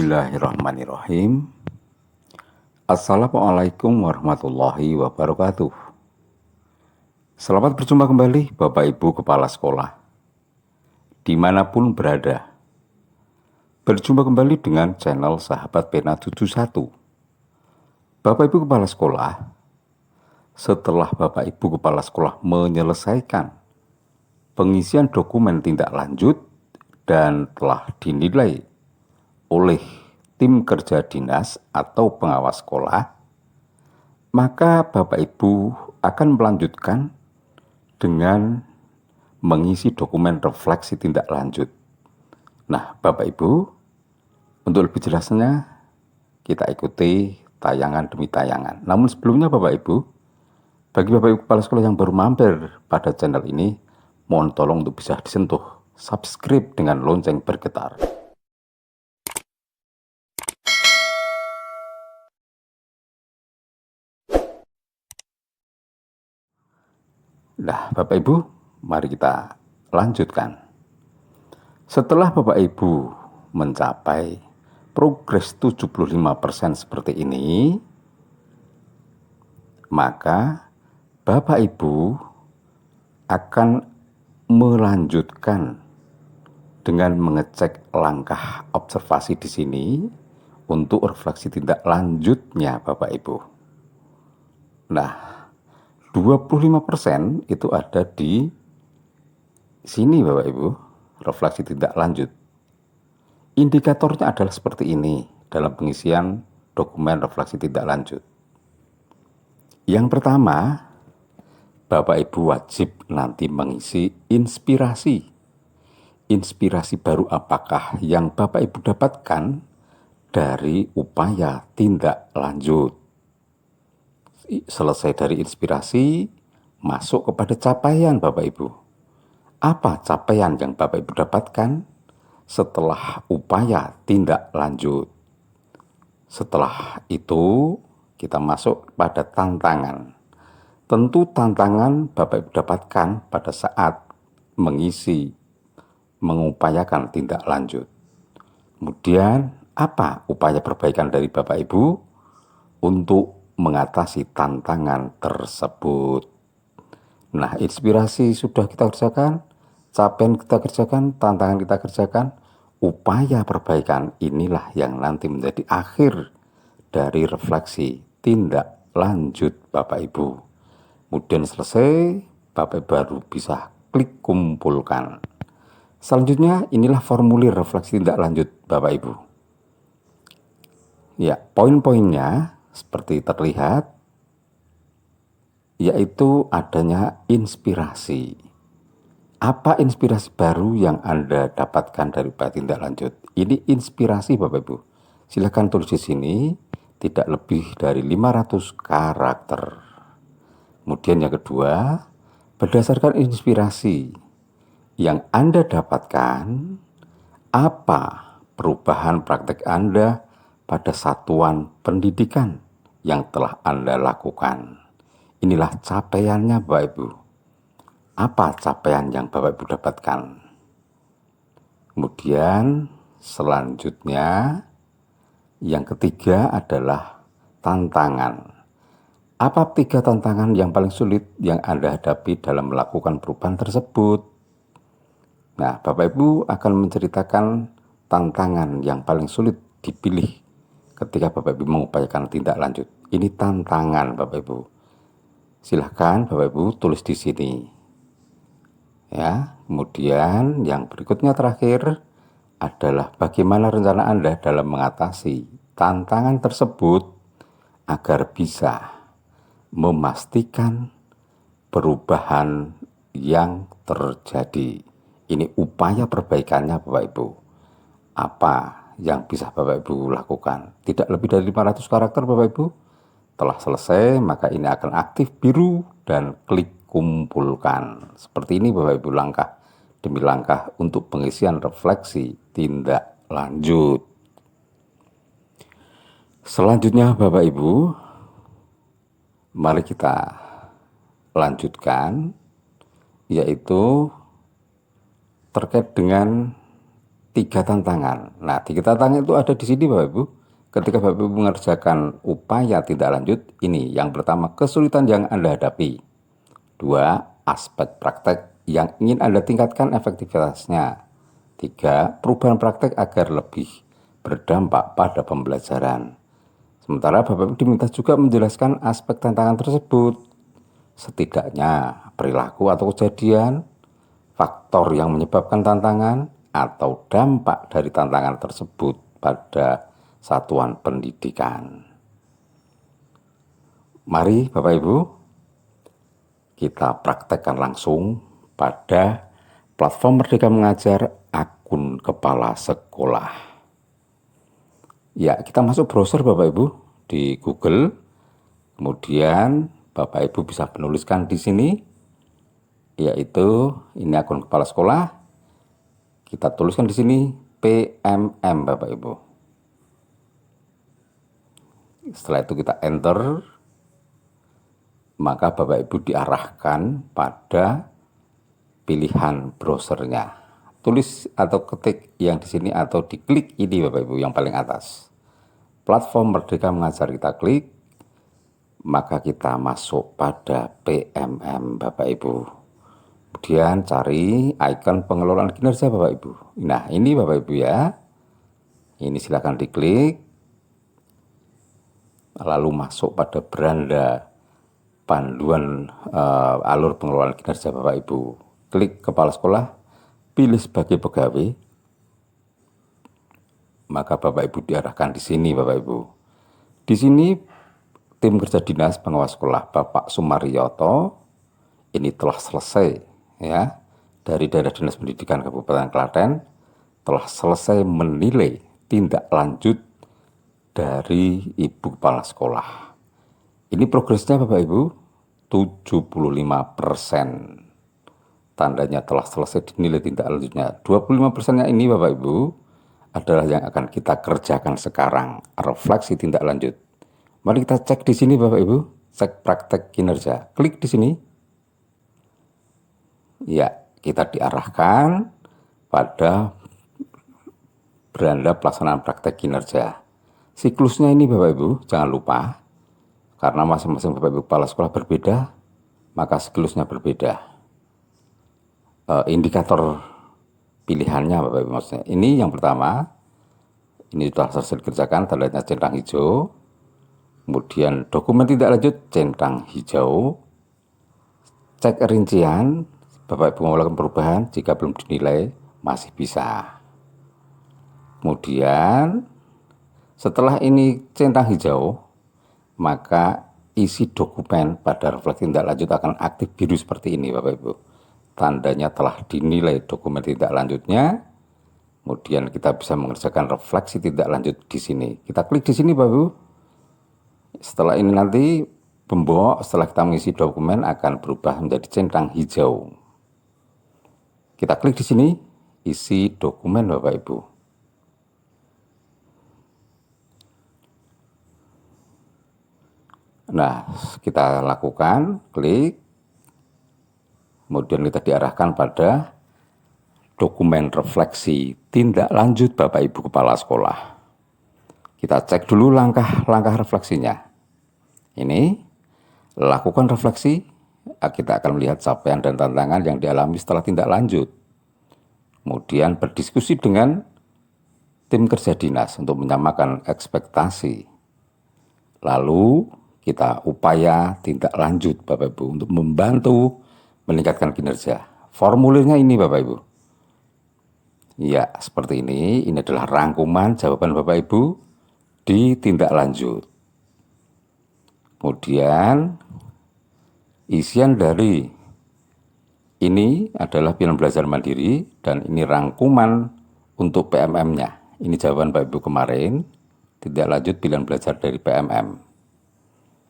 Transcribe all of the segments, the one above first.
Bismillahirrahmanirrahim. Assalamualaikum warahmatullahi wabarakatuh. Selamat berjumpa kembali Bapak Ibu Kepala Sekolah dimanapun berada. Berjumpa kembali dengan channel Sahabat Pena 71. Bapak Ibu Kepala Sekolah, setelah Bapak Ibu Kepala Sekolah menyelesaikan pengisian dokumen tindak lanjut dan telah dinilai oleh tim kerja dinas atau pengawas sekolah, maka Bapak Ibu akan melanjutkan dengan mengisi dokumen refleksi tindak lanjut. Nah, Bapak Ibu, untuk lebih jelasnya kita ikuti tayangan demi tayangan. Namun sebelumnya Bapak Ibu, bagi Bapak Ibu Kepala Sekolah yang baru mampir pada channel ini, mohon tolong untuk bisa disentuh subscribe dengan lonceng bergetar. Nah, Bapak Ibu, mari kita lanjutkan. Setelah Bapak Ibu mencapai progres 75% seperti ini, maka Bapak Ibu akan melanjutkan dengan mengecek langkah observasi di sini untuk refleksi tindak lanjutnya Bapak Ibu. Nah, 25% itu ada di sini Bapak Ibu, refleksi tindak lanjut. Indikatornya adalah seperti ini dalam pengisian dokumen refleksi tindak lanjut. Yang pertama, Bapak Ibu wajib nanti mengisi inspirasi. Inspirasi baru apakah yang Bapak Ibu dapatkan dari upaya tindak lanjut. Selesai dari inspirasi, masuk kepada capaian Bapak Ibu. Apa capaian yang Bapak Ibu dapatkan setelah upaya tindak lanjut? Setelah itu, kita masuk pada tantangan. Tentu tantangan Bapak Ibu dapatkan pada saat mengupayakan tindak lanjut. Kemudian, apa upaya perbaikan dari Bapak Ibu untuk mengatasi tantangan tersebut? Nah, inspirasi sudah kita kerjakan, capaian kita kerjakan, tantangan kita kerjakan, upaya perbaikan inilah yang nanti menjadi akhir dari refleksi tindak lanjut Bapak Ibu. Kemudian selesai, Bapak Ibu baru bisa klik kumpulkan. Selanjutnya, inilah formulir refleksi tindak lanjut Bapak Ibu. Ya, poin-poinnya seperti terlihat, yaitu adanya inspirasi. Apa inspirasi baru yang Anda dapatkan dari tindak lanjut? Ini inspirasi Bapak Ibu. Silakan tulis di sini, tidak lebih dari 500 karakter. Kemudian yang kedua, berdasarkan inspirasi yang Anda dapatkan, apa perubahan praktek Anda pada satuan pendidikan yang telah Anda lakukan? Inilah capaiannya Bapak Ibu. Apa capaian yang Bapak Ibu dapatkan? Kemudian selanjutnya yang ketiga adalah tantangan. Apa 3 tantangan yang paling sulit yang Anda hadapi dalam melakukan perubahan tersebut? Nah, Bapak Ibu akan menceritakan tantangan yang paling sulit dipilih ketika Bapak Ibu mengupayakan tindak lanjut. Ini tantangan Bapak Ibu. Silahkan Bapak Ibu tulis di sini. Ya, kemudian yang berikutnya terakhir adalah bagaimana rencana Anda dalam mengatasi tantangan tersebut agar bisa memastikan perubahan yang terjadi. Ini upaya perbaikannya Bapak Ibu. Apa yang bisa Bapak Ibu lakukan? Tidak lebih dari 500 karakter Bapak Ibu. Telah selesai, maka ini akan aktif biru dan klik kumpulkan. Seperti ini Bapak Ibu langkah demi langkah untuk pengisian refleksi tindak lanjut. Selanjutnya Bapak Ibu, mari kita lanjutkan, yaitu terkait dengan 3 tantangan. Nah, 3 tantangan itu ada di sini Bapak Ibu. Ketika Bapak Ibu mengerjakan upaya tindak lanjut, ini yang pertama kesulitan yang Anda hadapi. 2, aspek praktek yang ingin Anda tingkatkan efektivitasnya. 3, perubahan praktek agar lebih berdampak pada pembelajaran. Sementara Bapak Ibu diminta juga menjelaskan aspek tantangan tersebut. Setidaknya perilaku atau kejadian, faktor yang menyebabkan tantangan, atau dampak dari tantangan tersebut pada satuan pendidikan. Mari Bapak Ibu, kita praktekkan langsung pada platform Merdeka Mengajar akun kepala sekolah. Ya, kita masuk browser Bapak Ibu di Google. Kemudian Bapak Ibu bisa menuliskan di sini, yaitu ini akun kepala sekolah. Kita tuliskan di sini PMM Bapak Ibu. Setelah itu kita enter, maka Bapak Ibu diarahkan pada pilihan browsernya. Tulis atau ketik yang di sini atau diklik ini Bapak Ibu yang paling atas. Platform Merdeka Mengajar kita klik, maka kita masuk pada PMM Bapak Ibu. Kemudian cari ikon pengelolaan kinerja Bapak Ibu. Nah, ini Bapak Ibu ya. Ini silakan diklik. Lalu masuk pada beranda panduan alur pengelolaan kinerja Bapak Ibu. Klik kepala sekolah, pilih sebagai pegawai. Maka Bapak Ibu diarahkan di sini Bapak Ibu. Di sini tim kerja dinas pengawas sekolah Bapak Sumaryoto ini telah selesai ya, dari daerah Dinas Pendidikan Kabupaten Klaten telah selesai menilai tindak lanjut dari Ibu Kepala Sekolah. Ini progresnya Bapak Ibu 75%. Tandanya telah selesai dinilai tindak lanjutnya. 25%-nya ini Bapak Ibu adalah yang akan kita kerjakan sekarang, refleksi tindak lanjut. Mari kita cek di sini Bapak Ibu, cek praktek kinerja. Klik di sini. Ya, kita diarahkan pada beranda pelaksanaan praktek kinerja. Siklusnya ini Bapak Ibu, jangan lupa, karena masing-masing Bapak Ibu kepala sekolah berbeda, maka siklusnya berbeda. Indikator pilihannya Bapak Ibu maksudnya. Ini yang pertama, ini sudah selesai dikerjakan, tandanya centang hijau. Kemudian dokumen tindak lanjut centang hijau. Cek rincian, Bapak Ibu melakukan perubahan, jika belum dinilai masih bisa. Kemudian setelah ini centang hijau, maka isi dokumen pada refleksi tindak lanjut akan aktif biru seperti ini Bapak Ibu. Tandanya telah dinilai dokumen tindak lanjutnya. Kemudian kita bisa mengerjakan refleksi tindak lanjut di sini. Kita klik di sini Bapak Ibu. Setelah ini nanti pembok setelah kita mengisi dokumen akan berubah menjadi centang hijau. Kita klik di sini, isi dokumen Bapak Ibu. Nah, kita lakukan, klik. Kemudian kita diarahkan pada dokumen refleksi tindak lanjut Bapak Ibu Kepala Sekolah. Kita cek dulu langkah-langkah refleksinya. Ini, lakukan refleksi. Kita akan melihat capaian dan tantangan yang dialami setelah tindak lanjut. Kemudian berdiskusi dengan tim kerja dinas untuk menyamakan ekspektasi. Lalu kita upaya tindak lanjut Bapak Ibu untuk membantu meningkatkan kinerja. Formulirnya ini Bapak Ibu. Ya, seperti ini. Ini adalah rangkuman jawaban Bapak Ibu di tindak lanjut. Kemudian isian dari ini adalah pilihan belajar mandiri dan ini rangkuman untuk PMM-nya. Ini jawaban Bapak Ibu kemarin, tindak lanjut pilihan belajar dari PMM.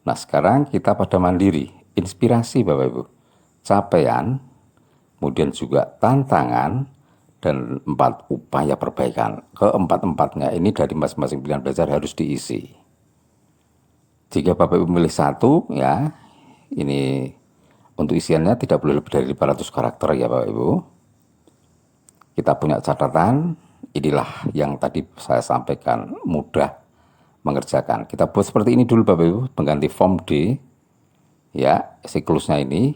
Nah, sekarang kita pada mandiri, inspirasi Bapak Ibu, capaian, kemudian juga tantangan, dan 4 upaya perbaikan. Keempat-empatnya ini dari masing-masing pilihan belajar harus diisi. Jika Bapak Ibu memilih satu, ya, ini untuk isiannya tidak boleh lebih dari 500 karakter ya Bapak Ibu. Kita punya catatan, inilah yang tadi saya sampaikan, mudah mengerjakan. Kita buat seperti ini dulu Bapak Ibu, pengganti form D. Ya, siklusnya ini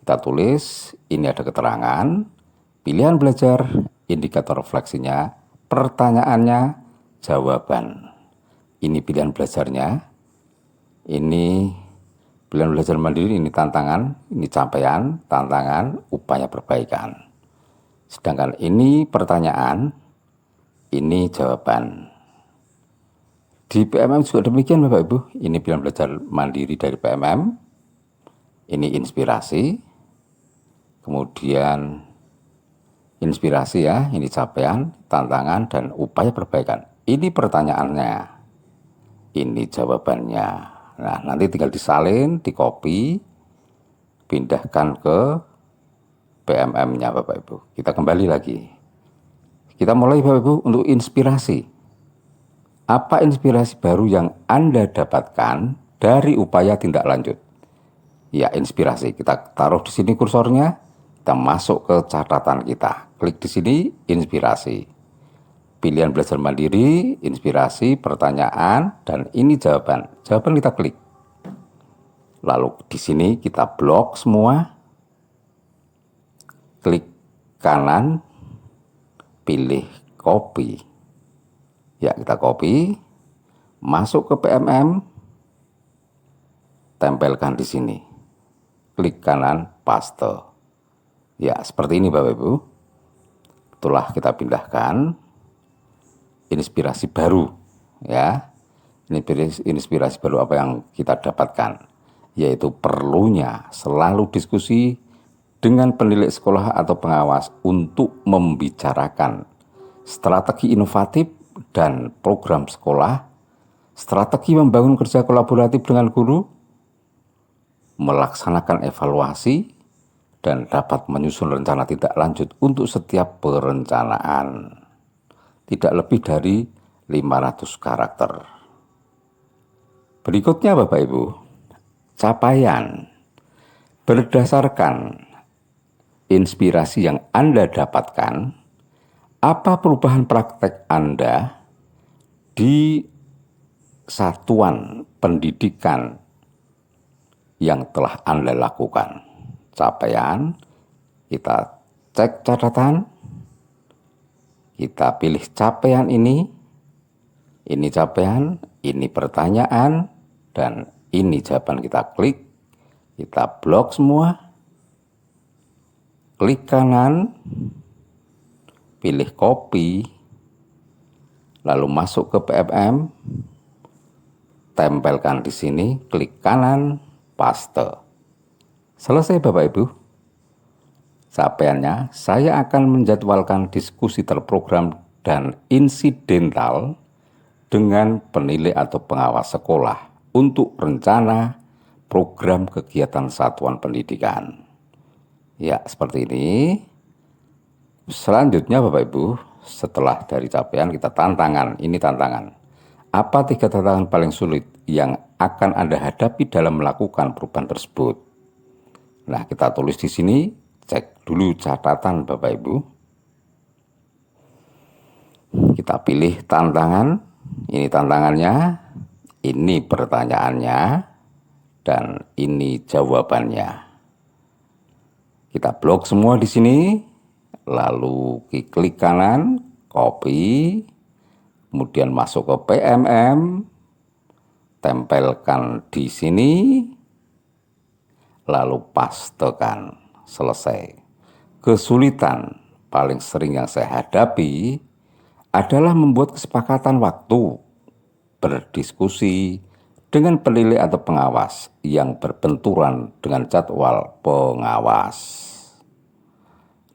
kita tulis, ini ada keterangan, pilihan belajar, indikator refleksinya, pertanyaannya, jawaban. Ini pilihan belajarnya, ini pilihan belajar mandiri, ini tantangan, ini capaian, tantangan, upaya perbaikan. Sedangkan ini pertanyaan, ini jawaban. Di PMM juga demikian Bapak Ibu, ini pilihan belajar mandiri dari PMM, ini inspirasi, kemudian inspirasi ya, ini capaian, tantangan, dan upaya perbaikan. Ini pertanyaannya, ini jawabannya. Nah, nanti tinggal disalin, dikopi, pindahkan ke PMM-nya Bapak Ibu. Kita kembali lagi. Kita mulai Bapak Ibu untuk inspirasi. Apa inspirasi baru yang Anda dapatkan dari upaya tindak lanjut? Ya, inspirasi. Kita taruh di sini kursornya, kita masuk ke catatan kita. Klik di sini, inspirasi. Pilihan belajar mandiri, inspirasi, pertanyaan, dan ini jawaban. Jawaban kita klik. Lalu di sini kita blok semua. Klik kanan, pilih copy. Ya, kita copy, masuk ke PMM, tempelkan di sini. Klik kanan, paste. Ya, seperti ini Bapak Ibu. Itulah kita pindahkan. Inspirasi baru, ya. Inspirasi baru apa yang kita dapatkan, yaitu perlunya selalu diskusi dengan penilai sekolah atau pengawas untuk membicarakan strategi inovatif dan program sekolah, strategi membangun kerja kolaboratif dengan guru, melaksanakan evaluasi, dan dapat menyusun rencana tindak lanjut untuk setiap perencanaan. Tidak lebih dari 500 karakter. Berikutnya Bapak Ibu, capaian. Berdasarkan inspirasi yang Anda dapatkan, apa perubahan praktek Anda di satuan pendidikan yang telah Anda lakukan? Capaian, kita cek catatan, kita pilih capaian ini capaian, ini pertanyaan, dan ini jawaban. Kita klik, kita blok semua, klik kanan, pilih copy, lalu masuk ke PMM, tempelkan di sini, klik kanan, paste. Selesai Bapak Ibu. Capaiannya, saya akan menjadwalkan diskusi terprogram dan insidental dengan penilai atau pengawas sekolah untuk rencana program kegiatan satuan pendidikan. Ya, seperti ini. Selanjutnya Bapak Ibu, setelah dari capaian kita tantangan. Ini tantangan. Apa 3 tantangan paling sulit yang akan Anda hadapi dalam melakukan perubahan tersebut? Nah, kita tulis di sini. Cek dulu catatan Bapak Ibu. Kita pilih tantangan. Ini tantangannya, ini pertanyaannya, dan ini jawabannya. Kita blok semua di sini, lalu klik kanan, copy, kemudian masuk ke PMM, tempelkan di sini, lalu pastekan. Selesai. Kesulitan paling sering yang saya hadapi adalah membuat kesepakatan waktu berdiskusi dengan penilai atau pengawas yang berbenturan dengan jadwal pengawas.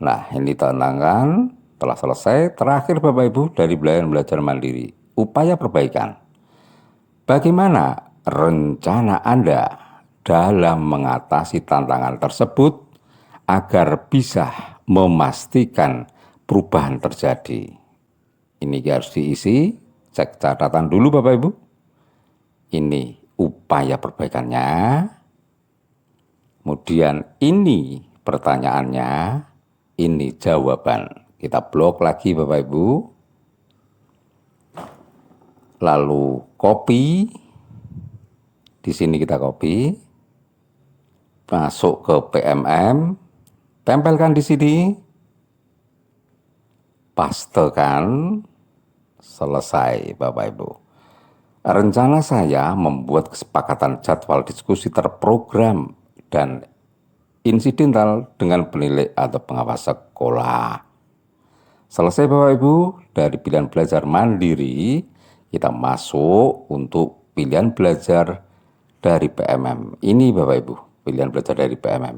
Nah, ini tantangan telah selesai. Terakhir Bapak Ibu, dari belajar mandiri, upaya perbaikan. Bagaimana rencana Anda dalam mengatasi tantangan tersebut agar bisa memastikan perubahan terjadi? Ini harus diisi, cek catatan dulu Bapak Ibu. Ini upaya perbaikannya. Kemudian ini pertanyaannya, ini jawaban. Kita blok lagi Bapak Ibu. Lalu copy. Di sini kita copy. Masuk ke PMM. Tempelkan di sini. Pastekan. Selesai Bapak Ibu. Rencana saya membuat kesepakatan jadwal diskusi terprogram dan insidental dengan penilai atau pengawas sekolah. Selesai Bapak Ibu, dari pilihan belajar mandiri, kita masuk untuk pilihan belajar dari PMM. Ini Bapak Ibu, pilihan belajar dari PMM.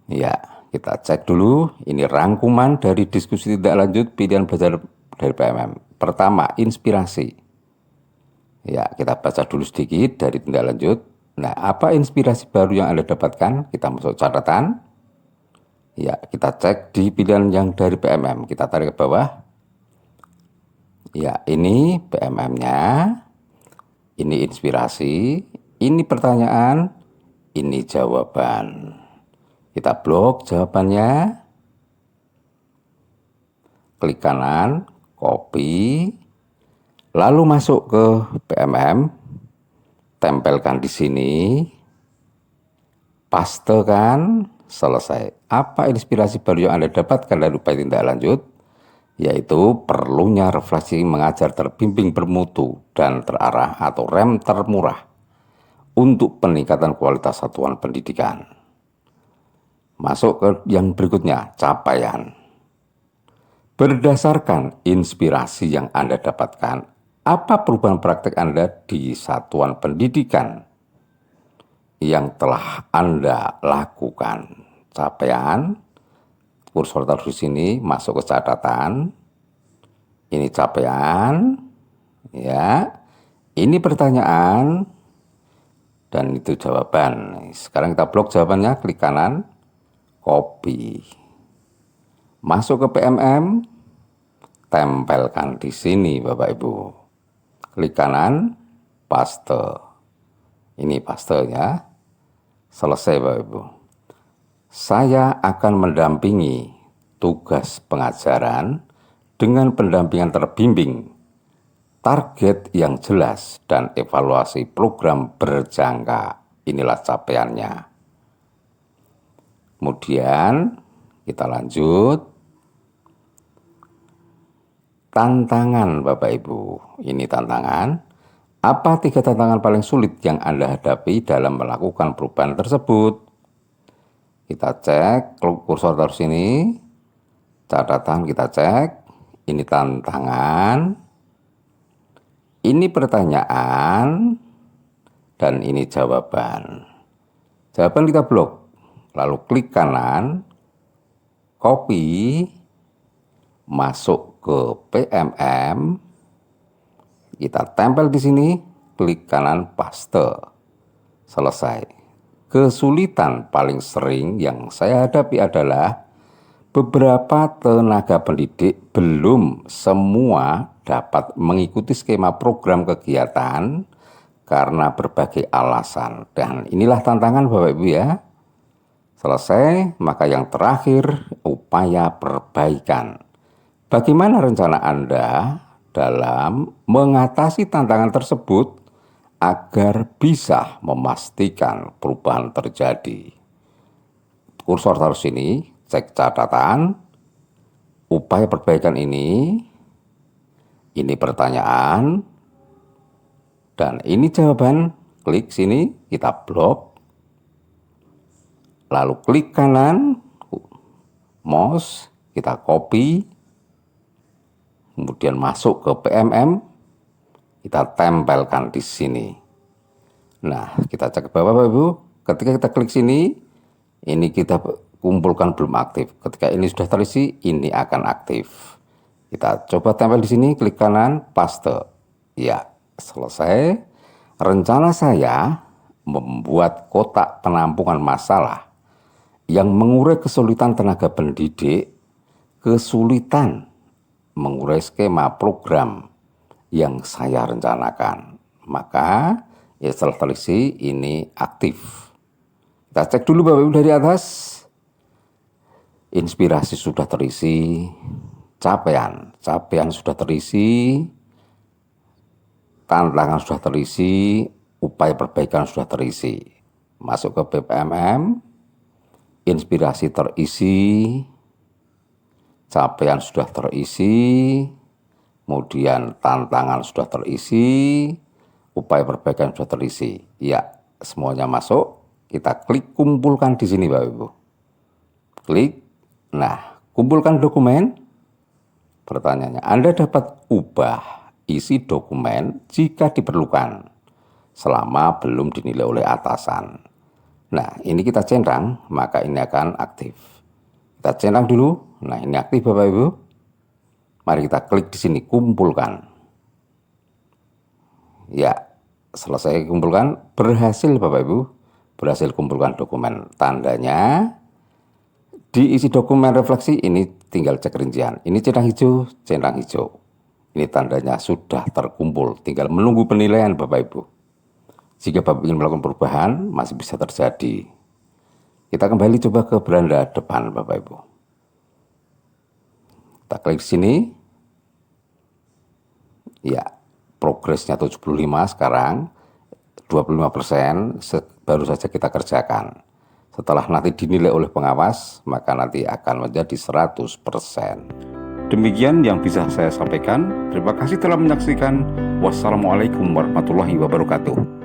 Ya, kita cek dulu, ini rangkuman dari diskusi tidak lanjut pilihan belajar dari PMM. Pertama, inspirasi. Ya, kita baca dulu sedikit dari tindak lanjut. Nah, apa inspirasi baru yang Anda dapatkan? Kita masuk catatan. Ya, kita cek di pilihan yang dari PMM. Kita tarik ke bawah. Ya, ini PMM-nya. Ini inspirasi. Ini pertanyaan. Ini jawaban. Kita blok jawabannya. Klik kanan, copy. Lalu masuk ke PMM, tempelkan di sini, pastekan, selesai. Apa inspirasi baru yang Anda dapatkan dari upaya tindak lanjut? Yaitu perlunya refleksi mengajar terbimbing bermutu dan terarah atau rem termurah untuk peningkatan kualitas satuan pendidikan. Masuk ke yang berikutnya, capaian. Berdasarkan inspirasi yang Anda dapatkan, apa perubahan praktek Anda di satuan pendidikan yang telah Anda lakukan? Capaian, kursor taruh di sini, masuk ke catatan. Ini capaian, ya. Ini pertanyaan, dan itu jawaban. Sekarang kita blok jawabannya, klik kanan, copy. Masuk ke PMM, tempelkan di sini Bapak Ibu. Klik kanan, paste. Ini pastenya. Selesai Bapak Ibu. Saya akan mendampingi tugas pengajaran dengan pendampingan terbimbing, target yang jelas, dan evaluasi program berjangka. Inilah capaiannya. Kemudian kita lanjut. Tantangan Bapak Ibu, ini tantangan. Apa 3 tantangan paling sulit yang Anda hadapi dalam melakukan perubahan tersebut? Kita cek, kursor taruh sini, catatan kita cek, ini tantangan, ini pertanyaan, dan ini jawaban. Jawaban kita blok, lalu klik kanan, copy, masuk ke PMM, kita tempel di sini, klik kanan paste. Selesai. Kesulitan paling sering yang saya hadapi adalah beberapa tenaga pendidik belum semua dapat mengikuti skema program kegiatan karena berbagai alasan. Dan inilah tantangan Bapak Ibu ya. Selesai, maka yang terakhir upaya perbaikan. Bagaimana rencana Anda dalam mengatasi tantangan tersebut agar bisa memastikan perubahan terjadi? Kursor taruh sini, cek catatan, upaya perbaikan ini pertanyaan, dan ini jawaban. Klik sini, kita blok, lalu klik kanan, mouse, kita copy, kemudian masuk ke PMM, kita tempelkan di sini. Nah, kita cek ke bawah Bapak Ibu. Ketika kita klik sini, ini kita kumpulkan belum aktif. Ketika ini sudah terisi, ini akan aktif. Kita coba tempel di sini, klik kanan, paste. Ya, selesai. Rencana saya membuat kotak penampungan masalah yang mengurai kesulitan tenaga pendidik, kesulitan mengurai skema program yang saya rencanakan. Maka ya setelah terisi ini aktif. Kita cek dulu Bapak Ibu dari atas. inspirasi sudah terisi, capaian sudah terisi, tantangan sudah terisi, upaya perbaikan sudah terisi. Masuk ke BPMM, inspirasi terisi, capaian sudah terisi, kemudian tantangan sudah terisi, upaya perbaikan sudah terisi. Ya, semuanya masuk. Kita klik kumpulkan di sini, Bapak Ibu. Klik. Nah, kumpulkan dokumen. Pertanyaannya, Anda dapat ubah isi dokumen jika diperlukan selama belum dinilai oleh atasan. Nah, ini kita centang, maka ini akan aktif. Kita centang dulu. Nah, ini aktif, Bapak Ibu. Mari kita klik di sini, kumpulkan. Ya, selesai kumpulkan, berhasil Bapak Ibu. Berhasil kumpulkan dokumen. Tandanya di isi dokumen refleksi ini tinggal cek rincian. Ini centang hijau, centang hijau. Ini tandanya sudah terkumpul. Tinggal menunggu penilaian Bapak Ibu. Jika Bapak ingin melakukan perubahan, masih bisa terjadi. Kita kembali coba ke beranda depan Bapak Ibu. Kita klik di sini. Ya, progresnya 75 sekarang, 25% baru saja kita kerjakan. Setelah nanti dinilai oleh pengawas, maka nanti akan menjadi 100%. Demikian yang bisa saya sampaikan. Terima kasih telah menyaksikan. Wassalamualaikum warahmatullahi wabarakatuh.